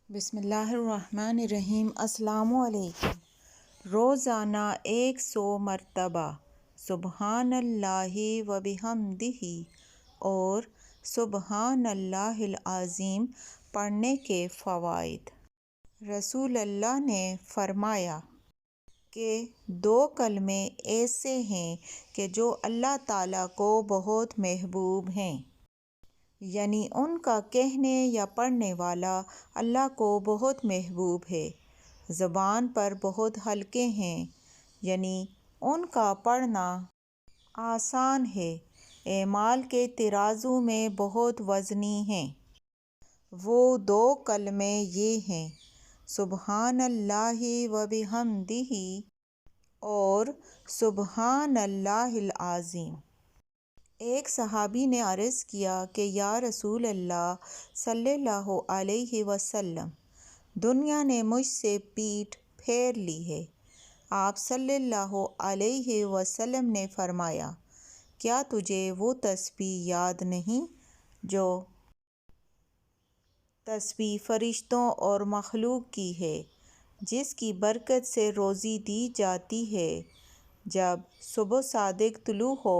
بسم اللہ الرحمن الرحیم۔ السلام علیکم۔ روزانہ 100 مرتبہ سبحان اللہ و بحمدہ اور سبحان اللہ العظیم پڑھنے کے فوائد۔ رسول اللہ نے فرمایا کہ 2 کلمے ایسے ہیں کہ جو اللہ تعالیٰ کو بہت محبوب ہیں، یعنی ان کا کہنے یا پڑھنے والا اللہ کو بہت محبوب ہے۔ زبان پر بہت ہلکے ہیں، یعنی ان کا پڑھنا آسان ہے۔ اعمال کے ترازو میں بہت وزنی ہیں۔ وہ 2 کلمے یہ ہیں: سبحان اللہ و بحمدہ اور سبحان اللہ العظیم۔ ایک صحابی نے عرض کیا کہ یا رسول اللہ صلی اللہ علیہ وسلم، دنیا نے مجھ سے پیٹھ پھیر لی ہے۔ آپ صلی اللہ علیہ وسلم نے فرمایا، کیا تجھے وہ تسبیح یاد نہیں جو تسبیح فرشتوں اور مخلوق کی ہے، جس کی برکت سے روزی دی جاتی ہے؟ جب صبح صادق طلوع ہو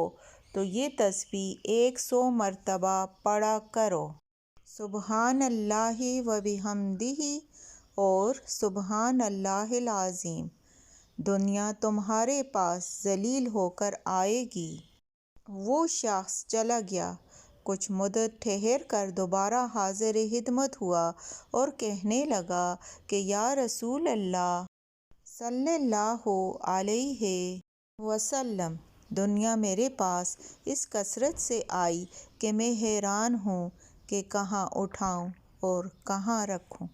تو یہ تسبیح 100 مرتبہ پڑھا کرو: سبحان اللہ و بحمدہ اور سبحان اللہ العظیم۔ دنیا تمہارے پاس ذلیل ہو کر آئے گی۔ وہ شخص چلا گیا، کچھ مدت ٹھہر کر دوبارہ حاضر خدمت ہوا اور کہنے لگا کہ یا رسول اللہ صلی اللہ علیہ وسلم، دنیا میرے پاس اس کثرت سے آئی کہ میں حیران ہوں کہ کہاں اٹھاؤں اور کہاں رکھوں۔